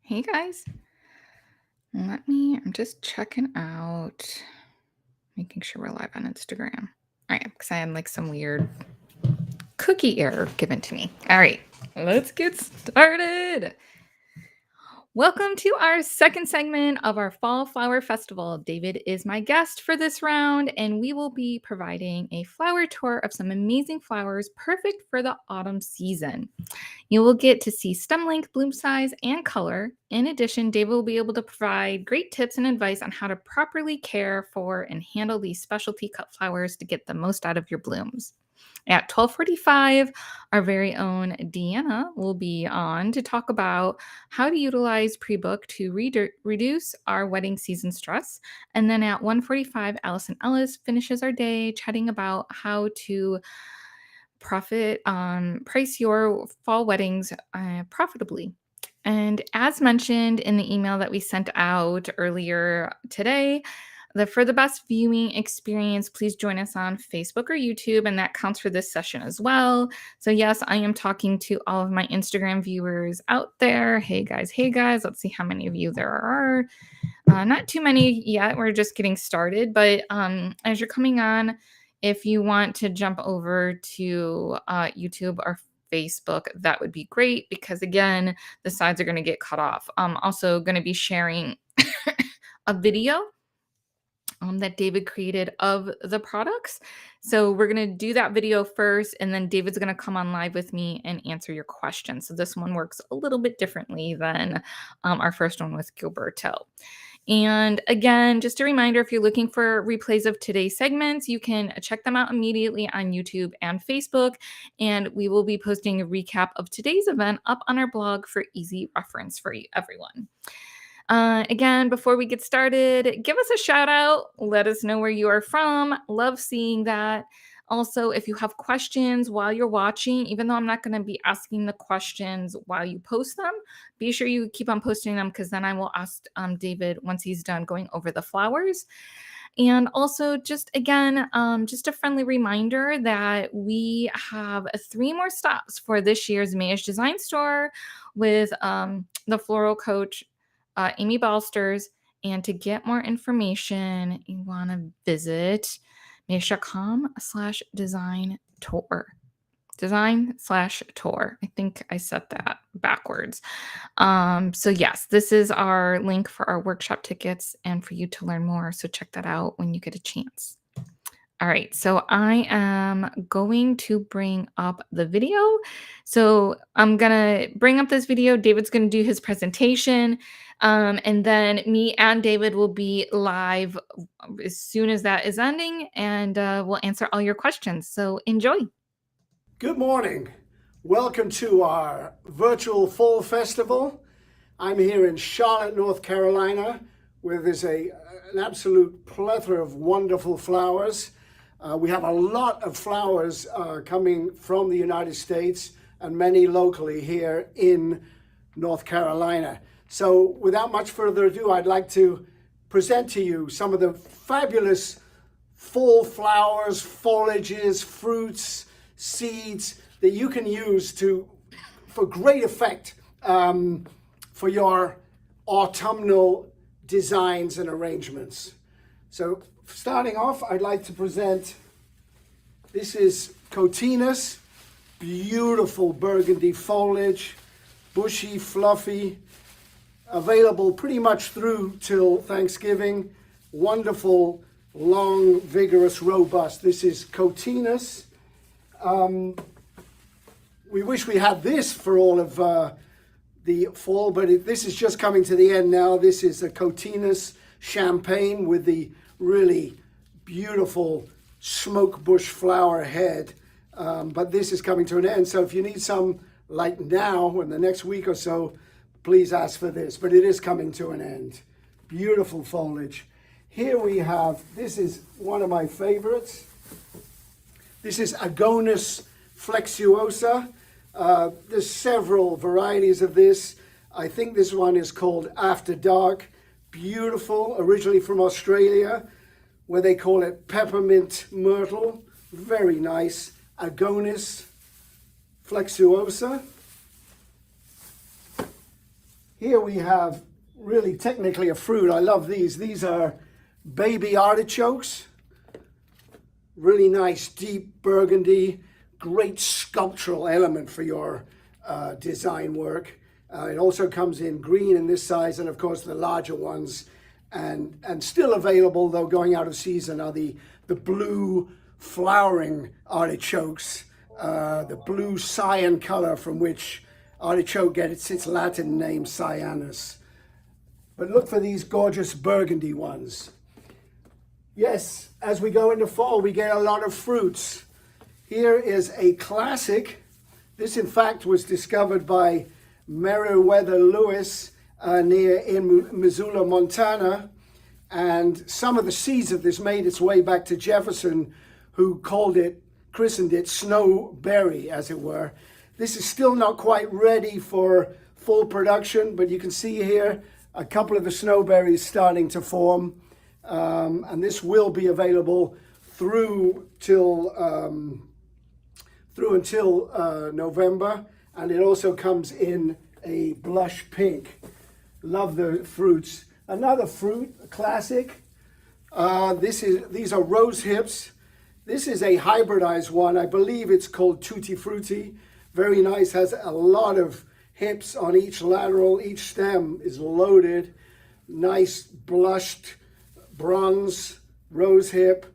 Hey guys, I'm just checking out, making sure we're live on Instagram. All right, because I had like some weird cookie error given to me. All right, let's get started. Welcome to our second segment of our Fall Flower Festival. David is my guest for this round, and we will be providing a flower tour of some amazing flowers perfect for the autumn season. You will get to see stem length, bloom size, and color. In addition, David will be able to provide great tips and advice on how to properly care for and handle these specialty cut flowers to get the most out of your blooms. At 12:45, our very own Deanna will be on to talk about how to utilize pre-book to reduce our wedding season stress. And then at 1:45, Allison Ellis finishes our day chatting about how to price your fall weddings profitably. And as mentioned in the email that we sent out earlier today, for the best viewing experience, please join us on Facebook or YouTube, and that counts for this session as well. So yes, I am talking to all of my Instagram viewers out there. Hey guys, let's see how many of you there are. Not too many yet. We're just getting started. But as you're coming on, if you want to jump over to YouTube or Facebook, that would be great because, again, the sides are going to get cut off. I'm also going to be sharing a video that David created of the products. So we're going to do that video first, and then David's going to come on live with me and answer your questions. So this one works a little bit differently than our first one with Gilberto. And again, just a reminder, if you're looking for replays of today's segments, you can check them out immediately on YouTube and Facebook. And we will be posting a recap of today's event up on our blog for easy reference for everyone. Again, before we get started, give us a shout out. Let us know where you are from. Love seeing that. Also, if you have questions while you're watching, even though I'm not going to be asking the questions while you post them, be sure you keep on posting them because then I will ask David once he's done going over the flowers. And also, just again, just a friendly reminder that we have 3 more stops for this year's Mayish Design Store with the floral coach, Amy Balsters. And to get more information, you want to visit mayish.com/design tour. Design/tour. I think I said that backwards. So yes, this is our link for our workshop tickets and for you to learn more. So check that out when you get a chance. All right, so I am going to bring up the video. So I'm gonna bring up this video. David's gonna do his presentation, and then me and David will be live as soon as that is ending, and we'll answer all your questions. So enjoy. Good morning. Welcome to our virtual fall festival. I'm here in Charlotte, North Carolina, where there's an absolute plethora of wonderful flowers. We have a lot of flowers coming from the United States and many locally here in North Carolina. So without much further ado, I'd like to present to you some of the fabulous fall flowers, foliages, fruits, seeds that you can use for great effect for your autumnal designs and arrangements. So starting off, I'd like to present, this is Cotinus, beautiful burgundy foliage, bushy, fluffy, available pretty much through till Thanksgiving. Wonderful, long, vigorous, robust. This is Cotinus. We wish we had this for all of the fall, but this is just coming to the end now. This is a Cotinus champagne with the really beautiful smoke bush flower head, but this is coming to an end. So if you need some like now in the next week or so, please ask for this, but it is coming to an end. Beautiful foliage. Here we have, this is one of my favorites. This is Agonis flexuosa. There's several varieties of this. I think this one is called After Dark. Beautiful, originally from Australia, where they call it peppermint myrtle. Very nice. Agonis flexuosa. Here we have really technically a fruit. I love these. These are baby artichokes. Really nice, deep burgundy, great sculptural element for your design work. It also comes in green in this size, and of course the larger ones. And still available, though going out of season, are the blue flowering artichokes, the blue cyan color from which artichoke gets its Latin name, cyanus. But look for these gorgeous burgundy ones. Yes, as we go into fall, we get a lot of fruits. Here is a classic. This, in fact, was discovered by Meriwether Lewis in Missoula, Montana. And some of the seeds of this made its way back to Jefferson, who christened it snowberry, as it were. This is still not quite ready for full production, but you can see here a couple of the snowberries starting to form. And this will be available through until November. And it also comes in a blush pink. Love the fruits. Another fruit, a classic. These are rose hips. This is a hybridized one. I believe it's called Tutti Frutti. Very nice, has a lot of hips on each lateral. Each stem is loaded. Nice blushed bronze rose hip.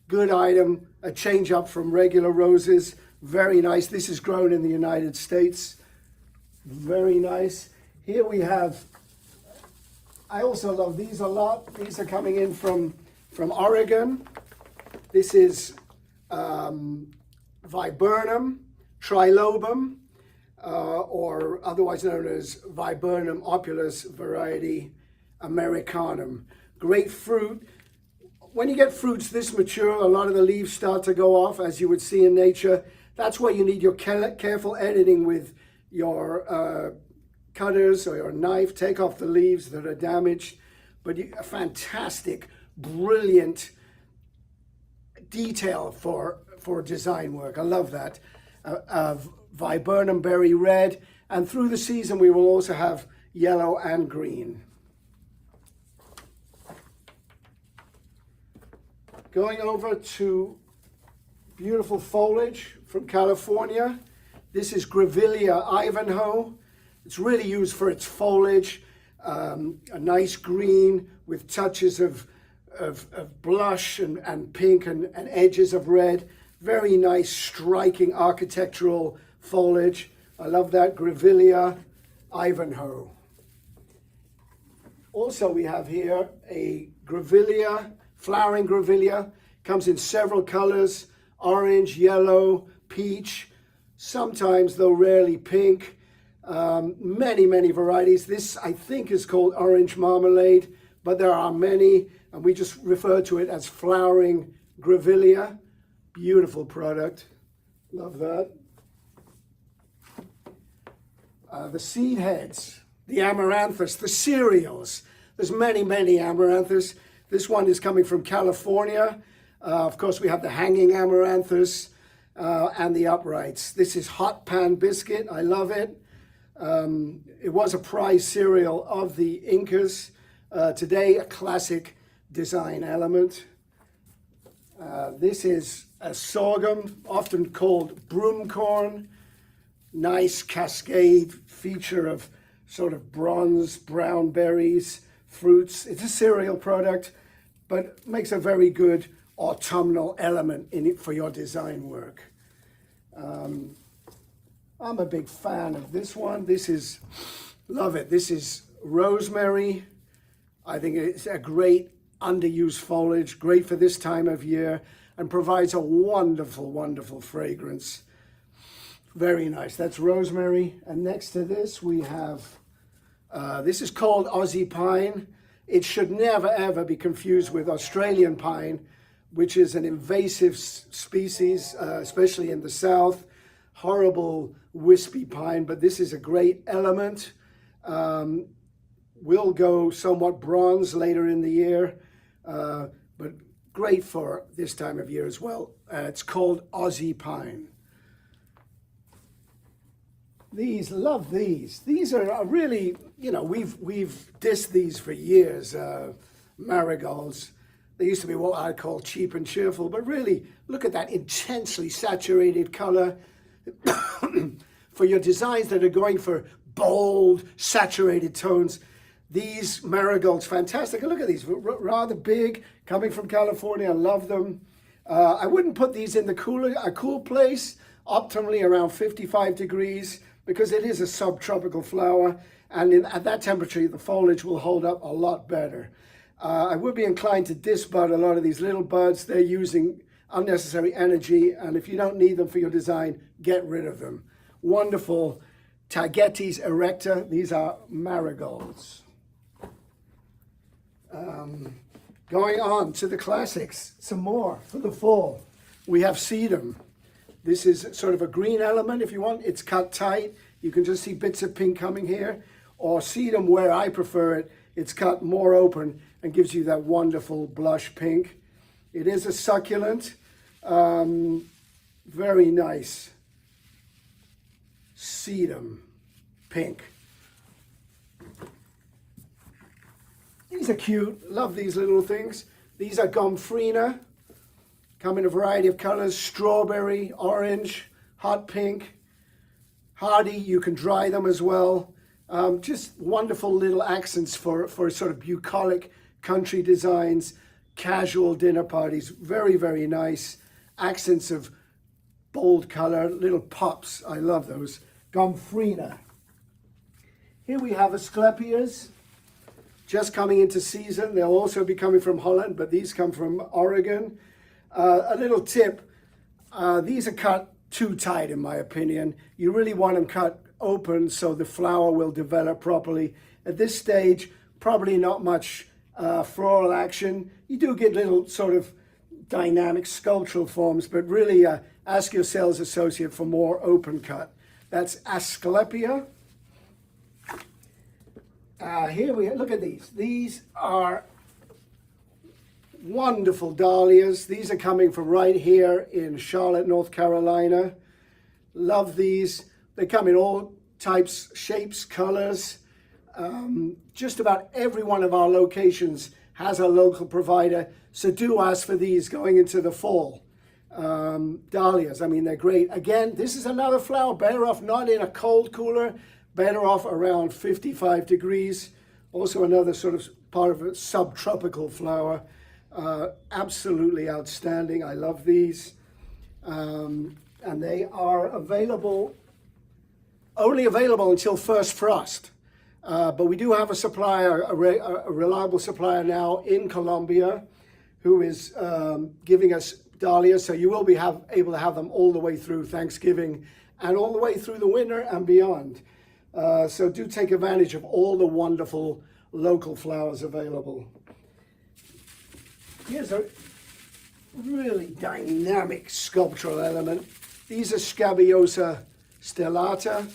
Good item, a change up from regular roses. Very nice. This is grown in the United States. Very nice. Here we have, I also love these a lot. These are coming in from Oregon. This is Viburnum trilobum, or otherwise known as Viburnum opulus variety Americanum. Great fruit. When you get fruits this mature, a lot of the leaves start to go off, as you would see in nature. That's why you need your careful editing with your cutters or your knife. Take off the leaves that are damaged. But a fantastic, brilliant detail for design work. I love that. Viburnum berry red. And through the season, we will also have yellow and green. Going over to beautiful foliage from California. This is Grevillea Ivanhoe. It's really used for its foliage, a nice green with touches of blush and pink and edges of red. Very nice, striking architectural foliage. I love that, Grevillea Ivanhoe. Also, we have here a Grevillea, flowering Grevillea. Comes in several colors, orange, yellow, peach, sometimes, though rarely, pink. Many varieties. This, I think, is called orange marmalade, but there are many, and we just refer to it as flowering Grevillea. Beautiful product. Love that. The seed heads, the amaranthus, the cereals. There's many amaranthus. This one is coming from California. Of course, we have the hanging amaranthus and the uprights. This is hot pan biscuit. I love it. It was a prize cereal of the Incas. Today, a classic design element. This is a sorghum, often called broomcorn. Nice cascade feature of sort of bronze brown berries, fruits. It's a cereal product, but makes a very good autumnal element in it for your design work. I'm a big fan of this one. Love it. This is rosemary. I think it's a great underused foliage, great for this time of year, and provides a wonderful fragrance. Very nice. That's rosemary. And next to this, we have, this is called Aussie pine. It should never, ever be confused with Australian pine, which is an invasive species, especially in the South. Horrible wispy pine, but this is a great element. Will go somewhat bronze later in the year, but great for this time of year as well. It's called Aussie pine. These, love these. These are really, you know, we've dissed these for years. Marigolds. They used to be what I'd call cheap and cheerful, but really, look at that intensely saturated color. For your designs that are going for bold, saturated tones, these marigolds, fantastic. And look at these, rather big, coming from California. I love them. I wouldn't put these in a cool place, optimally around 55 degrees, because it is a subtropical flower, and at that temperature, the foliage will hold up a lot better. I would be inclined to disbud a lot of these little buds. They're using unnecessary energy, and if you don't need them for your design, get rid of them. Wonderful Tagetes erecta. These are marigolds. Going on to the classics, some more for the fall. We have sedum. This is sort of a green element if you want. It's cut tight. You can just see bits of pink coming here. Or sedum, where I prefer it, it's cut more open and gives you that wonderful blush pink. It is a succulent. Very nice. Sedum pink. These are cute. Love these little things. These are gomphrena. Come in a variety of colors: strawberry, orange, hot pink. Hardy, you can dry them as well. Just wonderful little accents for sort of bucolic country designs, casual dinner parties. Very, very nice. Accents of bold color, little pops. I love those. Gomphrena. Here we have Asclepias, just coming into season. They'll also be coming from Holland, but these come from Oregon. A little tip, these are cut too tight in my opinion. You really want them cut open so the flower will develop properly. At this stage, probably not much floral action. You do get little sort of dynamic sculptural forms, but really ask your sales associate for more open cut. That's Asclepia. Here we look at these. These are wonderful dahlias. These are coming from right here in Charlotte, North Carolina. Love these. They come in all types, shapes, colors. Just about every one of our locations has a local provider, so do ask for these going into the fall. Dahlias, I mean, they're great. Again, this is another flower, better off not in a cold cooler, better off around 55 degrees. Also another sort of part of a subtropical flower. Absolutely outstanding. I love these. And they are available, only available until first frost. But we do have a supplier, a reliable supplier now in Colombia, who is giving us dahlias. So you will be able to have them all the way through Thanksgiving and all the way through the winter and beyond. So do take advantage of all the wonderful local flowers available. Here's a really dynamic sculptural element. These are Scabiosa stellata,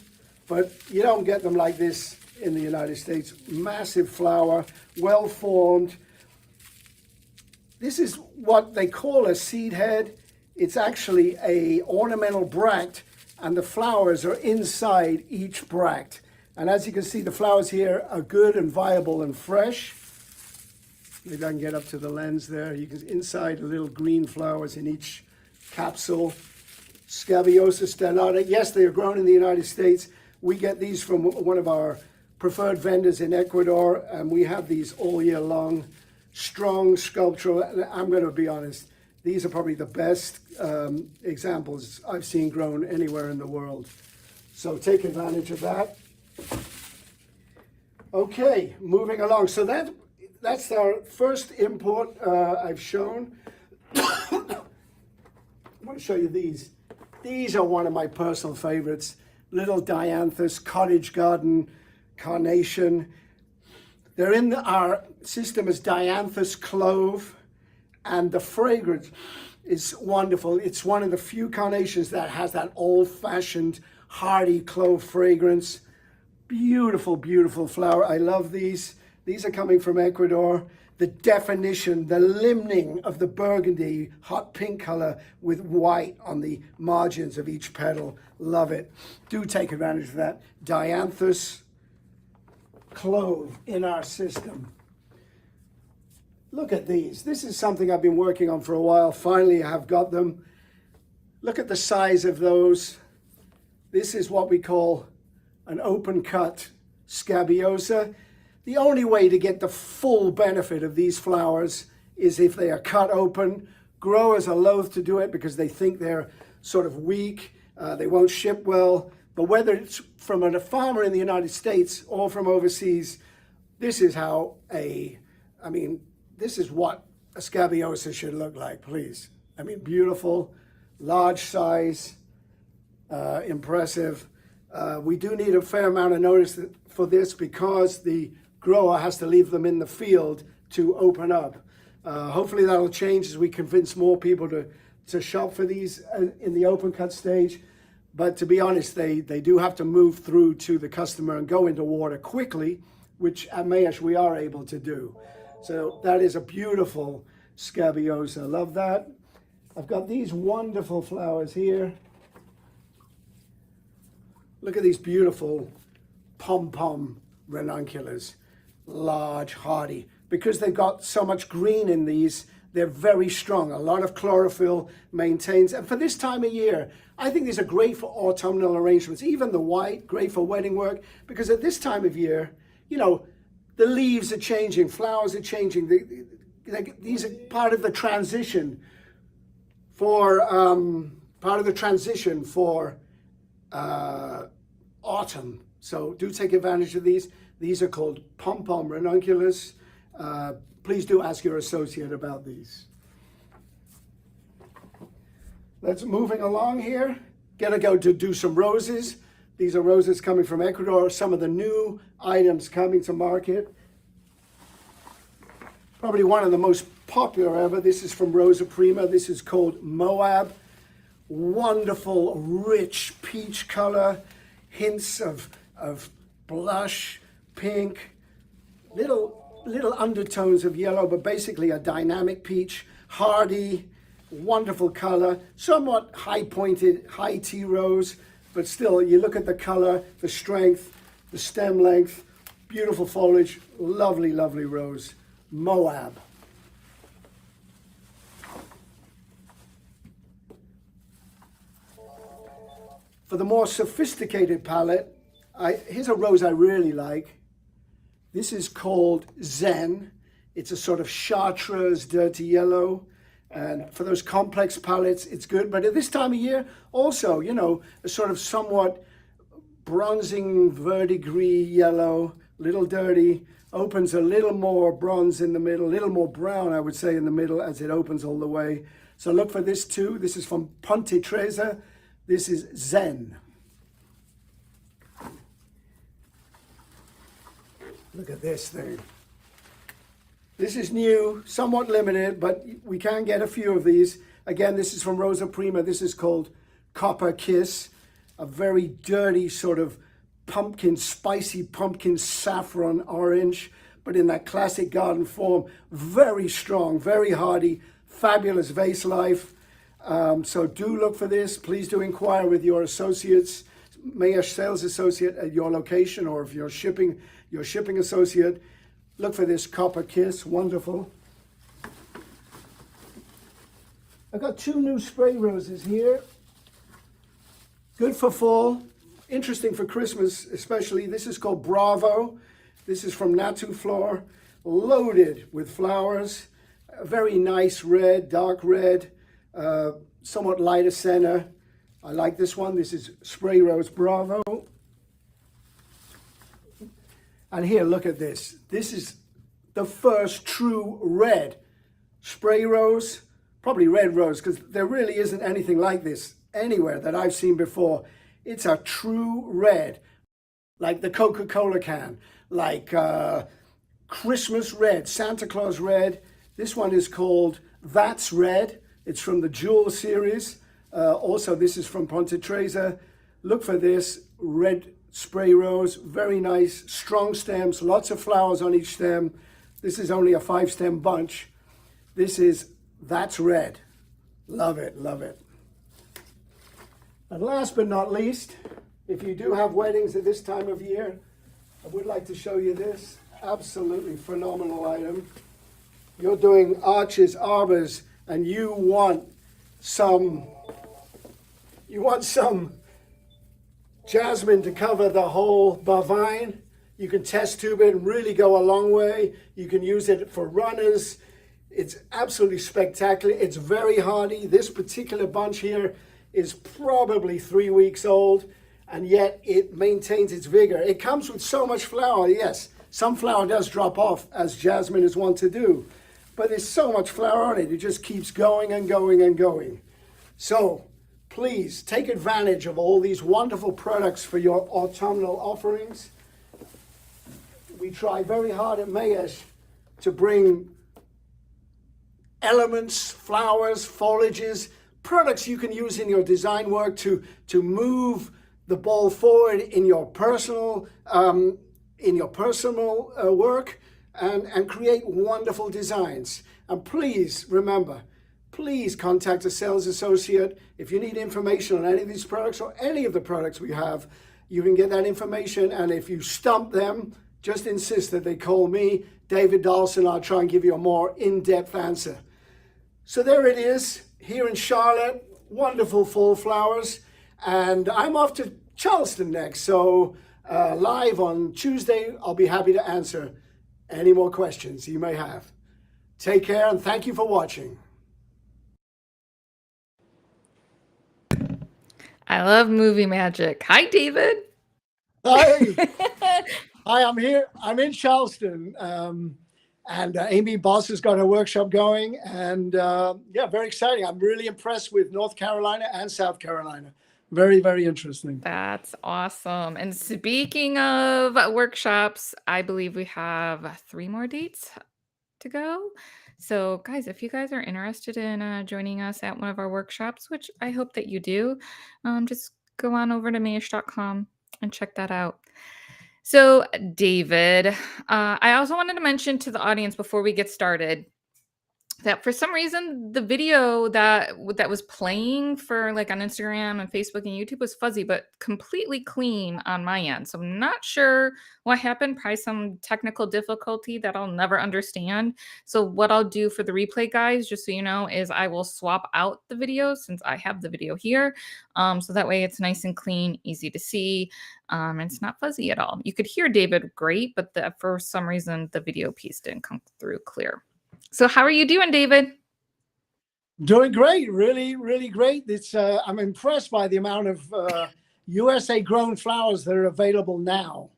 but you don't get them like this in the United States. Massive flower, well formed. This is what they call a seed head. It's actually a ornamental bract, and the flowers are inside each bract. And as you can see, the flowers here are good and viable and fresh. Maybe I can get up to the lens there. You can inside little green flowers in each capsule. Scabiosa stellata. Yes, they are grown in the United States. We get these from one of our preferred vendors in Ecuador, and we have these all year long. Strong sculptural. I'm going to be honest, these are probably the best examples I've seen grown anywhere in the world. So take advantage of that. Okay, moving along. So that's our first import I've shown. I want to show you these. These are one of my personal favorites. Little dianthus, cottage garden carnation. They're in our system as dianthus clove, and the fragrance is wonderful. It's one of the few carnations that has that old-fashioned hardy clove fragrance. Beautiful, beautiful flower. I love these. These are coming from Ecuador. the definition, the limning of the burgundy hot pink color with white on the margins of each petal. Love it. Do take advantage of that. Dianthus clove in our system. Look at these. This is something I've been working on for a while. Finally, I have got them. Look at the size of those. This is what we call an open cut scabiosa. The only way to get the full benefit of these flowers is if they are cut open. Growers are loath to do it because they think they're sort of weak, they won't ship well. But whether it's from a farmer in the United States or from overseas, this is how this is what a scabiosa should look like, please. I mean, beautiful, large size, impressive. We do need a fair amount of notice for this because the grower has to leave them in the field to open up. Hopefully that'll change as we convince more people to shop for these in the open cut stage. But to be honest, they do have to move through to the customer and go into water quickly, which at Mayesh we are able to do. So that is a beautiful scabiosa. Love that. I've got these wonderful flowers here. Look at these beautiful pom-pom ranunculus. Large, hardy. Because they've got so much green in these, they're very strong. A lot of chlorophyll maintains. And for this time of year, I think these are great for autumnal arrangements. Even the white, great for wedding work. Because at this time of year, you know, the leaves are changing, flowers are changing. These are part of the transition for autumn. So do take advantage of these. These are called pom-pom ranunculus. Please do ask your associate about these. Let's moving along here. Gonna go to do some roses. These are roses coming from Ecuador, some of the new items coming to market. Probably one of the most popular ever. This is from Rosa Prima. This is called Moab. Wonderful, rich peach color, hints of blush, pink, little undertones of yellow, but basically a dynamic peach, hardy, wonderful color, somewhat high-pointed, high tea rose, but still, you look at the color, the strength, the stem length, beautiful foliage, lovely, lovely rose. Moab. For the more sophisticated palette, here's a rose I really like. This is called Zen. It's a sort of chartreuse dirty yellow. And for those complex palettes, it's good. But at this time of year, also, you know, a sort of somewhat bronzing verdigris yellow, little dirty, opens a little more bronze in the middle, a little more brown, I would say, in the middle as it opens all the way. So look for this too. This is from Ponte Tresa. This is Zen. Look at this thing. This is new, somewhat limited, but we can get a few of these. Again, this is from Rosa Prima. This is called Copper Kiss, a very dirty sort of pumpkin, spicy pumpkin saffron orange, but in that classic garden form. Very strong, very hardy, fabulous vase life. So do look for this. Please do inquire with your associates, Mayesh sales associate at your location, or if you're shipping, your shipping associate. Look for this Copper Kiss, wonderful. I've got two new spray roses here. Good for fall, interesting for Christmas especially. This is called Bravo. This is from Natu Flor, loaded with flowers. A very nice red, dark red, somewhat lighter center. I like this one. This is Spray Rose Bravo. And here, look at this. This is the first true red spray rose, probably red rose, because there really isn't anything like this anywhere that I've seen before. It's a true red, like the Coca-Cola can, like Christmas red, Santa Claus red. This one is called That's Red. It's from the Jewel series. Also, this is from Ponte Tresa. Look for this red spray rose, very nice, strong stems, lots of flowers on each stem. This is only a 5-stem bunch. That's red. Love it, love it. And last but not least, if you do have weddings at this time of year, I would like to show you this absolutely phenomenal item. You're doing arches, arbors, and you want some jasmine to cover the whole bavine. You can test tube it and really go a long way. You can use it for runners. It's absolutely spectacular. It's very hardy. This particular bunch here is probably 3 weeks old, and yet it maintains its vigor. It comes with so much flower. Yes, some flower does drop off, as jasmine is wont to do, but there's so much flower on it. It just keeps going and going and going. So please take advantage of all these wonderful products for your autumnal offerings. We try very hard at Mayesh to bring elements, flowers, folages, products you can use in your design work to move the ball forward in your personal work and create wonderful designs. And please remember, please contact a sales associate. If you need information on any of these products or any of the products we have, you can get that information. And if you stump them, just insist that they call me, David Dahlson. I'll try and give you a more in-depth answer. So there it is, here in Charlotte, wonderful fall flowers. And I'm off to Charleston next, so live on Tuesday, I'll be happy to answer any more questions you may have. Take care, and thank you for watching. I love movie magic. Hi, David. Hi. Hi, I'm here. I'm in Charleston. And Amy Boss has got her workshop going. And yeah, very exciting. I'm really impressed with North Carolina and South Carolina. Very, very interesting. That's awesome. And speaking of workshops, I believe we have 3 more dates to go. So, guys, if you guys are interested in joining us at one of our workshops, which I hope that you do, just go on over to mayish.com and check that out. So, David, I also wanted to mention to the audience before we get started that for some reason the video that was playing for like on Instagram and Facebook and YouTube was fuzzy, but completely clean on my end. So I'm not sure what happened. Probably some technical difficulty that I'll never understand. So what I'll do for the replay, guys, just so you know, is I will swap out the video since I have the video here. So that way it's nice and clean, easy to see. And it's not fuzzy at all. You could hear David great, but for some reason the video piece didn't come through clear. So how are you doing, David? Doing great, really, really great. I'm impressed by the amount of USA grown flowers that are available now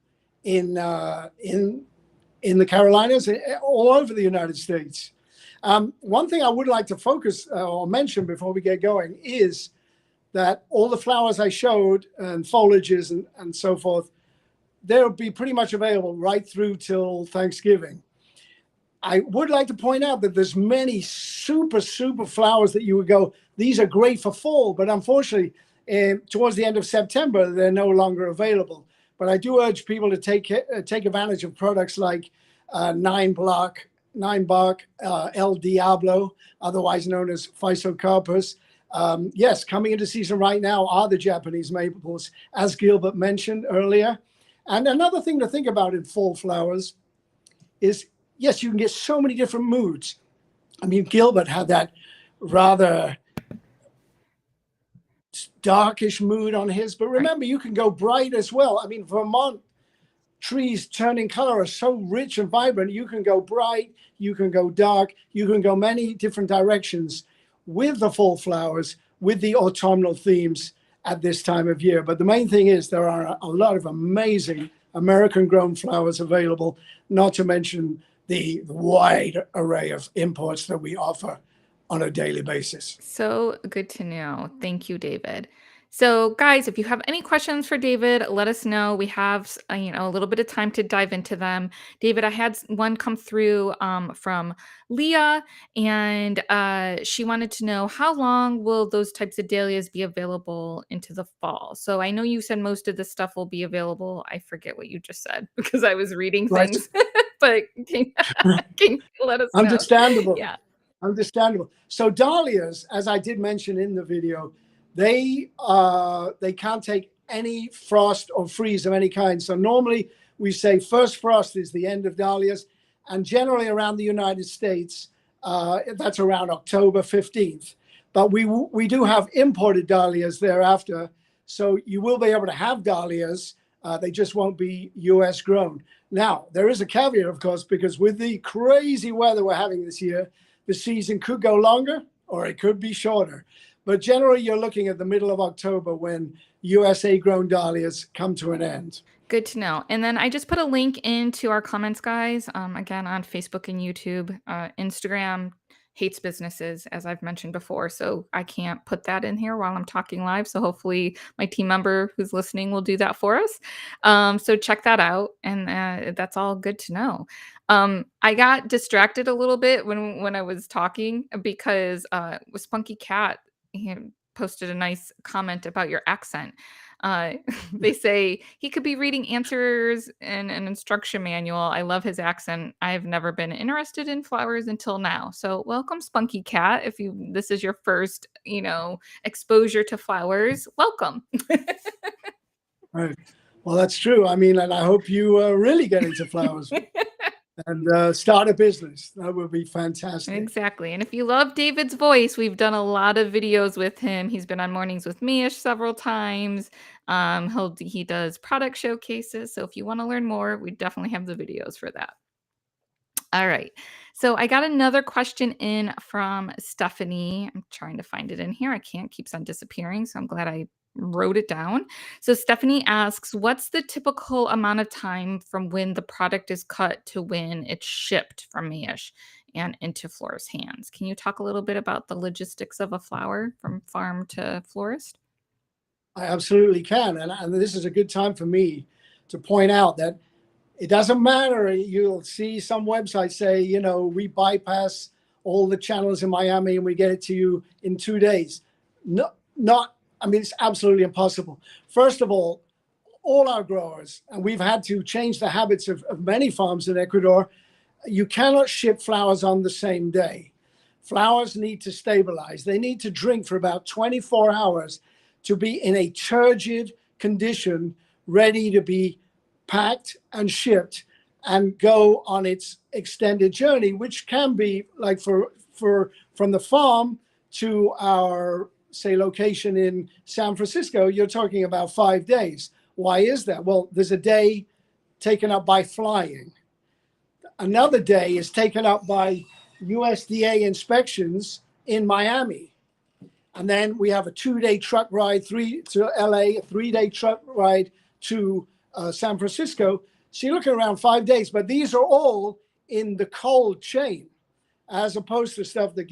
in the Carolinas, all over the United States. One thing I would like to focus or mention before we get going is that all the flowers I showed and foliages and so forth, they'll be pretty much available right through till Thanksgiving. I would like to point out that there's many super flowers that you would go, these are great for fall, but unfortunately, towards the end of September, they're no longer available. But I do urge people to take advantage of products like Nine Bark, El Diablo, otherwise known as Physocarpus. Yes, coming into season right now are the Japanese maples, as Gilbert mentioned earlier. And another thing to think about in fall flowers is, yes, you can get so many different moods. I mean, Gilbert had that rather darkish mood on his, but remember, you can go bright as well. I mean, Vermont trees turning color are so rich and vibrant. You can go bright, you can go dark, you can go many different directions with the fall flowers, with the autumnal themes at this time of year. But the main thing is there are a lot of amazing American grown flowers available, not to mention the wide array of imports that we offer on a daily basis. So good to know. Thank you, David. So, guys, if you have any questions for David, let us know. We have, a little bit of time to dive into them. David, I had one come through from Leah, and she wanted to know how long will those types of dahlias be available into the fall? So I know you said most of the stuff will be available. I forget what you just said because I was reading Right. things. but can you let us know? Understandable. Yeah. Understandable. So dahlias, as I did mention in the video, they can't take any frost or freeze of any kind. So normally we say first frost is the end of dahlias, and generally around the United States, that's around October 15th. But we do have imported dahlias thereafter, so you will be able to have dahlias. They just won't be U.S. grown. Now, there is a caveat, of course, because with the crazy weather we're having this year, the season could go longer or it could be shorter. But generally, you're looking at the middle of October when USA grown dahlias come to an end. Good to know. And then I just put a link into our comments, guys. Again, on Facebook and YouTube. Instagram hates businesses, as I've mentioned before. So I can't put that in here while I'm talking live. So hopefully my team member who's listening will do that for us. So check that out. And that's all good to know. I got distracted a little bit when I was talking because Spunky Cat, he posted a nice comment about your accent. Uh, they say he could be reading answers in an instruction manual. I love his accent. I've never been interested in flowers until now. So welcome, Spunky Cat. If this is your first, exposure to flowers, welcome. Right. Well, that's true. I mean, and I hope you really get into flowers and start a business. That would be fantastic. Exactly. And if you love David's voice, we've done a lot of videos with him. He's been on Mornings with Mish several times. He does product showcases. So if you want to learn more, we definitely have the videos for that. All right. So I got another question in from Stephanie. I'm trying to find it in here. I can't, keeps on disappearing. So I'm glad I wrote it down. So Stephanie asks, what's the typical amount of time from when the product is cut to when it's shipped from Mish and into florist hands? Can you talk a little bit about the logistics of a flower from farm to florist? I absolutely can. And this is a good time for me to point out that it doesn't matter. You'll see some websites say, we bypass all the channels in Miami and we get it to you in 2 days. No, I mean, it's absolutely impossible. First of all our growers, and we've had to change the habits of many farms in Ecuador, you cannot ship flowers on the same day. Flowers need to stabilize. They need to drink for about 24 hours to be in a turgid condition, ready to be packed and shipped and go on its extended journey, which can be like from the farm to our, say, location in San Francisco, you're talking about 5 days. Why is that? Well, there's a day taken up by flying. Another day is taken up by USDA inspections in Miami. And then we have a 2-day truck ride to LA, a 3-day truck ride to San Francisco. So you're looking around 5 days, but these are all in the cold chain, as opposed to stuff that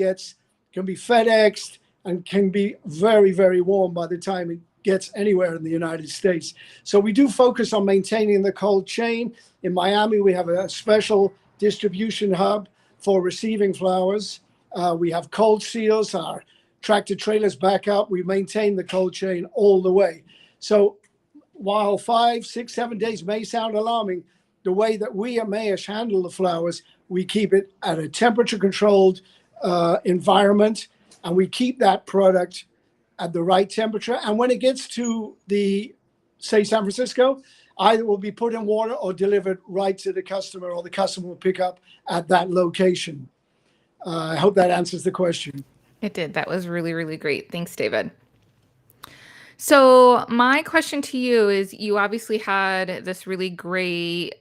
can be FedExed and can be very, very warm by the time it gets anywhere in the United States. So we do focus on maintaining the cold chain. In Miami, we have a special distribution hub for receiving flowers. We have cold seals, our tractor trailers back up. We maintain the cold chain all the way. So while 5, 6, 7 days may sound alarming, the way that we at Mish handle the flowers, we keep it at a temperature-controlled environment, and we keep that product at the right temperature. And when it gets to say, San Francisco, either will be put in water or delivered right to the customer, or the customer will pick up at that location. I hope that answers the question. It did. That was really, really great. Thanks, David. So my question to you is, you obviously had this really great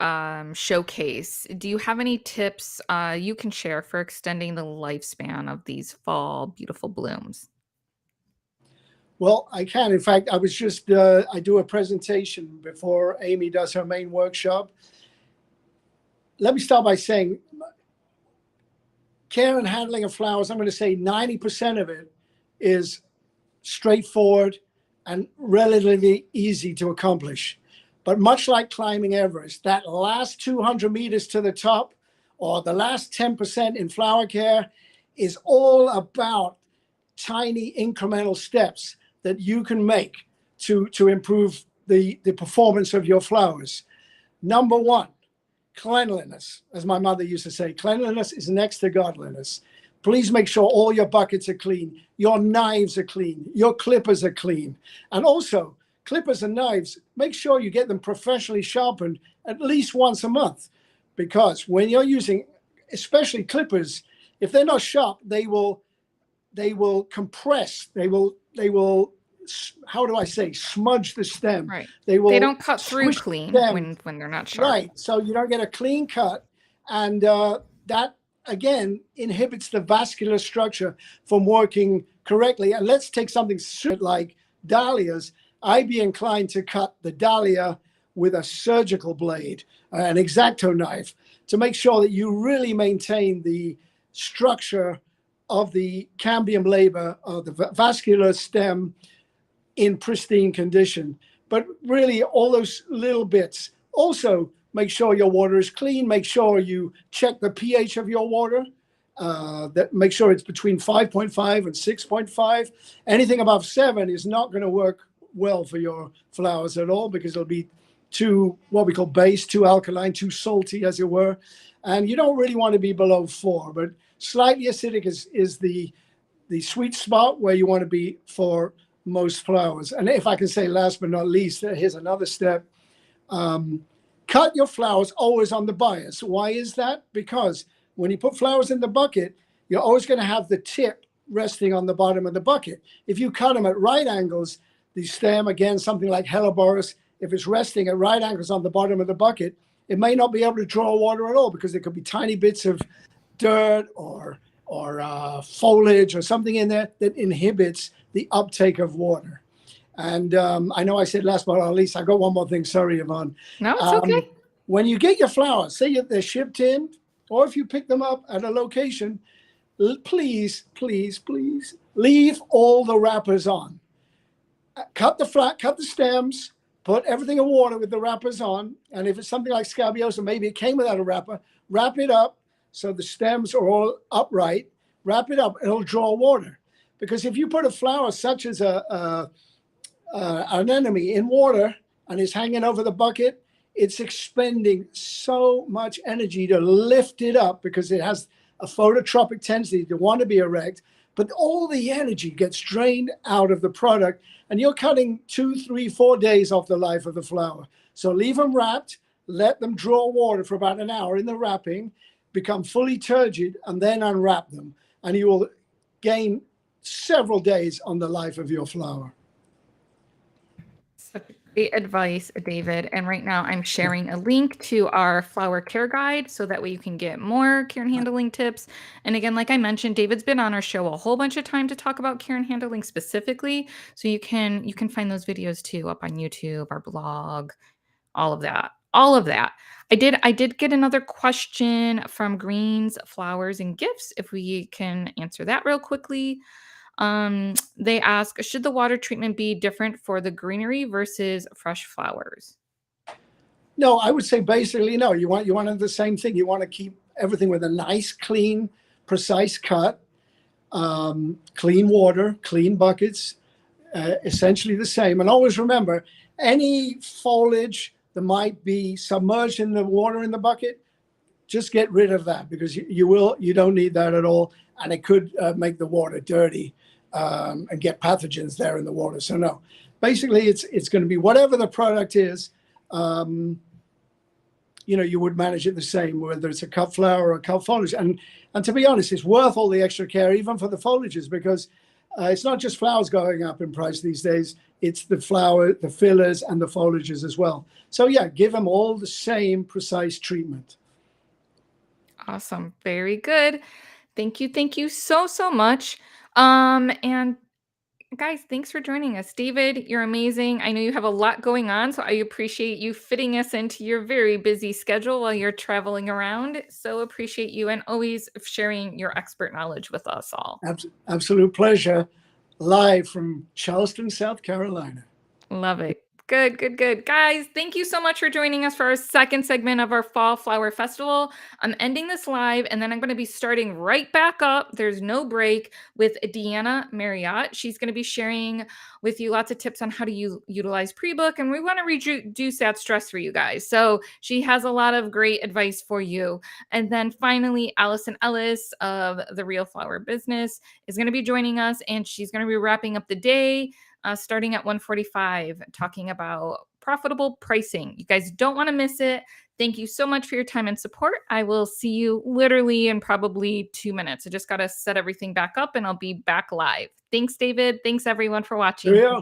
showcase. Do you have any tips you can share for extending the lifespan of these fall beautiful blooms? Well, I can. In fact, I was just, I do a presentation before Amy does her main workshop. Let me start by saying, care and handling of flowers, I'm going to say 90% of it is straightforward and relatively easy to accomplish. But much like climbing Everest, that last 200 meters to the top, or the last 10% in flower care, is all about tiny incremental steps that you can make to improve the performance of your flowers. Number one, cleanliness. As my mother used to say, cleanliness is next to godliness. Please make sure all your buckets are clean, your knives are clean, your clippers are clean. And also, clippers and knives, make sure you get them professionally sharpened at least once a month. Because when you're using, especially clippers, if they're not sharp, they will compress. They will, how do I say, smudge the stem. Right. They They will don't cut through squish clean the stem. when they're not sharp. Right. So you don't get a clean cut. And that, again, inhibits the vascular structure from working correctly. And let's take something like dahlias. I'd be inclined to cut the dahlia with a surgical blade, an X-Acto knife, to make sure that you really maintain the structure of the cambium labor, of the vascular stem, in pristine condition. But really, all those little bits. Also, make sure your water is clean. Make sure you check the pH of your water. Make sure it's between 5.5 and 6.5. Anything above 7 is not going to work well for your flowers at all, because it'll be too, what we call base, too alkaline, too salty, as it were. And you don't really want to be below 4, but slightly acidic is the sweet spot where you want to be for most flowers. And if I can say last but not least, here's another step. Cut your flowers always on the bias. Why is that? Because when you put flowers in the bucket, you're always going to have the tip resting on the bottom of the bucket. If you cut them at right angles, the stem, again, something like Helleborus, if it's resting at right angles on the bottom of the bucket, it may not be able to draw water at all, because there could be tiny bits of dirt or foliage or something in there that inhibits the uptake of water. And I know I said last but not least, I got one more thing. Sorry, Yvonne. No, it's okay. When you get your flowers, say they're shipped in, or if you pick them up at a location, please, please, please leave all the wrappers on. Cut the stems, put everything in water with the wrappers on. And if it's something like scabiosa, maybe it came without a wrapper, wrap it up so the stems are all upright. Wrap it up, it'll draw water. Because if you put a flower such as an anemone in water and it's hanging over the bucket, it's expending so much energy to lift it up, because it has a phototropic tendency to want to be erect, but all the energy gets drained out of the product, and you're cutting 2, 3, 4 days off the life of the flower. So leave them wrapped, let them draw water for about an hour in the wrapping, become fully turgid, and then unwrap them, and you will gain several days on the life of your flower. Such great advice, David. And right now I'm sharing a link to our flower care guide, so that way you can get more care and handling tips. And again, like I mentioned, David's been on our show a whole bunch of time to talk about care and handling specifically. So you can find those videos too up on YouTube, our blog, all of that. All of that. I did get another question from Greens, Flowers, and Gifts, if we can answer that real quickly. They ask, should the water treatment be different for the greenery versus fresh flowers? No, I would say basically no. You want the same thing. You want to keep everything with a nice, clean, precise cut, clean water, clean buckets, essentially the same. And always remember, any foliage that might be submerged in the water in the bucket, just get rid of that, because you don't need that at all, and it could make the water dirty and get pathogens there in the water. So no, basically it's going to be whatever the product is. You would manage it the same, whether it's a cut flower or a cut foliage. And to be honest, it's worth all the extra care, even for the foliages, because it's not just flowers going up in price these days. It's the flower, the fillers, and the foliages as well. So yeah, give them all the same precise treatment. Awesome. Very good. Thank you. Thank you so much. And guys, thanks for joining us. David, you're amazing. I know you have a lot going on, so I appreciate you fitting us into your very busy schedule while you're traveling around. So appreciate you, and always sharing your expert knowledge with us all. Absolute pleasure. Live from Charleston, South Carolina. Love it. Good, good, good. Guys, thank you so much for joining us for our second segment of our Fall Flower Festival. I'm ending this live and then I'm going to be starting right back up. There's no break with Deanna Marriott. She's going to be sharing with you lots of tips on how to utilize pre-book, and we want to reduce that stress for you guys. So she has a lot of great advice for you. And then finally, Allison Ellis of The Real Flower Business is going to be joining us, and she's going to be wrapping up the day starting at 1:45, talking about profitable pricing. You guys don't want to miss it. Thank you so much for your time and support. I will see you literally in probably 2 minutes. I just got to set everything back up and I'll be back live. Thanks, David. Thanks, everyone, for watching. Cheerio.